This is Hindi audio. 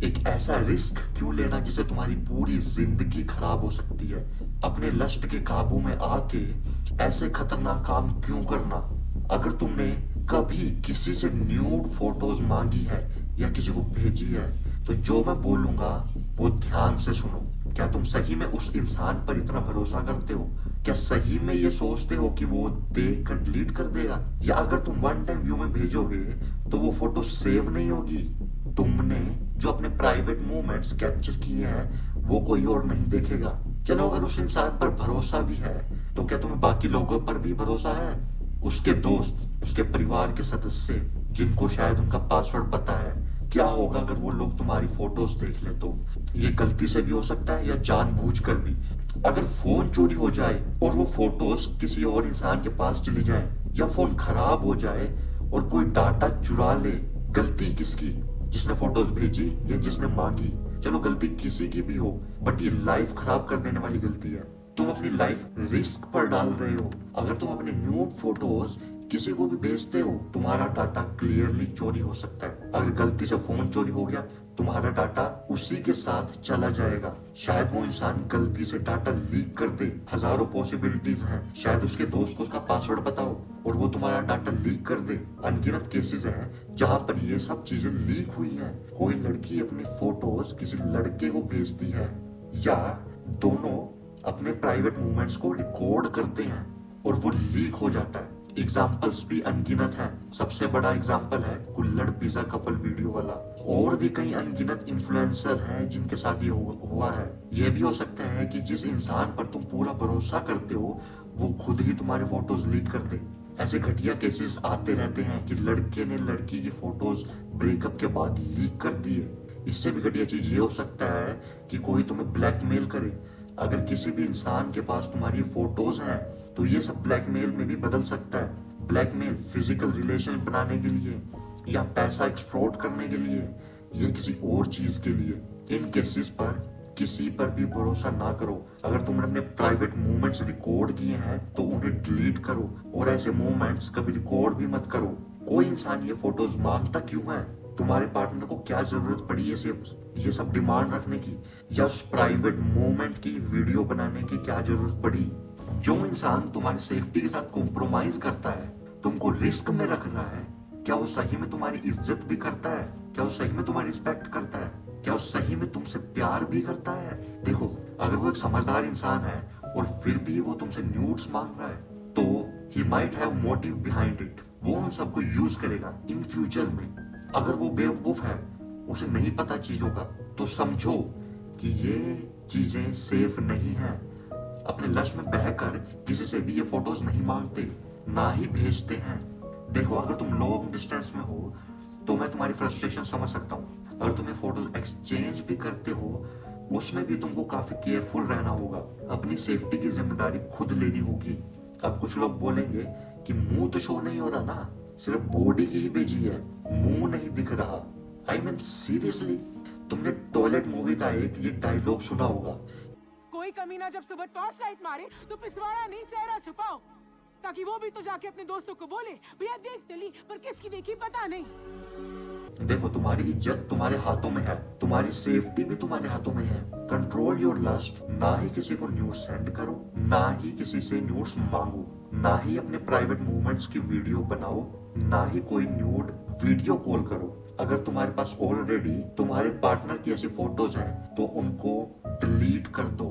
एक ऐसा रिस्क क्यों लेना जिससे तुम्हारी पूरी जिंदगी खराब हो सकती है? अपने लस्ट के काबू में आके ऐसे खतरनाक काम क्यों करना? अगर तुमने कभी किसी से न्यूड फोटोज मांगी है या किसी को भेजी है तो जो मैं बोलूंगा वो ध्यान से सुनो। क्या तुम सही में उस इंसान पर इतना भरोसा करते हो? क्या सही में ये सोचते हो कि वो देख कर डिलीट कर देगा? या अगर तुम वन टाइम व्यू में भेजोगे तो वो फोटो सेव नहीं होगी? तुमने जो अपने प्राइवेट मोमेंट्स कैप्चर किए हैं वो कोई और नहीं देखेगा। चलो अगर उस इंसान पर भरोसा भी है तो क्या तुम्हें बाकी लोगों पर भी भरोसा है? उसके दोस्त, उसके परिवार के सदस्य जिनको शायद उनका पासवर्ड पता है, क्या होगा अगर वो लोग तुम्हारी फोटोज देख ले तो? ये गलती से भी हो सकता है या जानबूझकर भी। अगर फोन चोरी हो जाए और वो फोटोज किसी और इंसान के पास चली जाए या फोन खराब हो जाए और कोई डाटा चुरा ले, गलती किसकी? जिसने फोटोज भेजी या जिसने मांगी? चलो गलती किसी की भी हो, बट ये लाइफ खराब कर देने वाली गलती है। तुम अपनी लाइफ रिस्क पर डाल रहे हो। अगर तुम अपने न्यूड फोटोज किसी को भी भेजते हो, तुम्हारा डाटा क्लियरली चोरी हो सकता है। अगर गलती से फोन चोरी हो गया, तुम्हारा डाटा उसी के साथ चला जाएगा। शायद वो इंसान गलती से डाटा लीक कर दे, हजारों पॉसिबिलिटीज हैं। शायद उसके दोस्त को उसका पासवर्ड पता हो और वो तुम्हारा डाटा लीक कर दे। अनगिनत केसेस हैं जहां पर ये सब चीजें लीक हुई हैं। कोई लड़की अपनी फोटोज किसी लड़के को भेजती है या दोनों अपने प्राइवेट मूवमेंट्स को रिकॉर्ड करते हैं और वो लीक हो जाता है। एग्जाम्पल्स भी अनगिनत हैं। सबसे बड़ा एग्जाम्पल है कुल्लड़ पिज्जा कपल वीडियो वाला। और भी कई अनगिनत इन्फ्लुएंसर हैं जिनके साथ ये हुआ है। यह भी हो सकता है कि जिस इंसान पर तुम पूरा भरोसा करते हो वो खुद ही तुम्हारे फोटोज लीक कर दे। ऐसे घटिया केसेस आते रहते हैं कि लड़के ने लड़की की फोटोज ब्रेकअप के बाद लीक कर दी है। इससे भी घटिया चीज ये हो सकता है कि कोई तुम्हें ब्लैकमेल करे। अगर किसी भी इंसान के पास तुम्हारी फोटोज हैं तो ये सब ब्लैकमेल में भी बदल सकता है। ब्लैकमेल फिजिकल रिलेशन बनाने के लिए या पैसा एक्सट्रॉर्ट करने के लिए या किसी और चीज के लिए। इन केसेस पर किसी पर भी भरोसा ना करो। अगर तुमने अपने प्राइवेट मूवमेंट्स रिकॉर्ड किए हैं तो उन्हें डिलीट करो और ऐसे मूवमेंट्स कभी रिकॉर्ड भी मत करो। कोई इंसान ये फोटोज मांगता क्यों है? तुम्हारे पार्टनर को क्या जरूरत पड़ी ये सब डिमांड रखने की? या उस प्राइवेट मोमेंट की वीडियो बनाने की क्या जरूरत पड़ी? जो इंसान तुम्हारी सेफ्टी के साथ कॉम्प्रोमाइज करता है, तुमको रिस्क में रख रहा है, क्या वो सही में तुम्हारी इज्जत भी करता है? क्या वो सही में तुम्हारी रिस्पेक्ट करता है? क्या वो सही में तुमसे प्यार भी करता है? देखो, अगर वो एक समझदार इंसान है और फिर भी वो तुमसे न्यूड्स मांग रहा है तो he might have motive behind it. वो उन सबको यूज करेगा इन फ्यूचर में। अगर वो बेवकूफ है, उसे नहीं पता चीजों का, तो समझो कि ये चीजें सेफ नहीं है। अपने लश में बहकर किसी से भी ये फोटोज नहीं मांगते, ना ही भेजते हैं। देखो, अगर तुम लॉन्ग डिस्टेंस में हो तो मैं तुम्हारी फ्रस्ट्रेशन समझ सकता हूँ। अगर तुम ये फोटोज एक्सचेंज भी करते हो उसमें भी तुमको काफी केयरफुल रहना होगा। अपनी सेफ्टी की जिम्मेदारी खुद लेनी होगी। अब कुछ लोग बोलेंगे कि मुंह तो शो नहीं हो रहा ना, सिर्फ बॉडी ही भेजी है, मुंह नहीं दिख रहा। आई मीन सीरियसली, तुमने टॉयलेट मूवी का एक ये डायलॉग सुना होगा, कोई कमीना जब सुबह टॉर्च लाइट मारे तो पिछवाड़ा नहीं चेहरा छुपाओ, ताकि वो भी तो जाके अपने दोस्तों को बोले भैया देख तो ली, पर किसकी देखी पता नहीं। देखो, तुम्हारी इज्जत तुम्हारे हाथों में है, तुम्हारी सेफ्टी भी तुम्हारे हाथों में है। Control your lust. ना ही किसी को न्यूड सेंड करो, ना ही किसी से न्यूड्स मांगो, ना ही अपने प्राइवेट मूवमेंट्स की वीडियो बनाओ, ना ही कोई न्यूड वीडियो कॉल करो। अगर तुम्हारे पास ऑलरेडी तुम्हारे पार्टनर की ऐसी फोटोज हैं तो उनको डिलीट कर दो।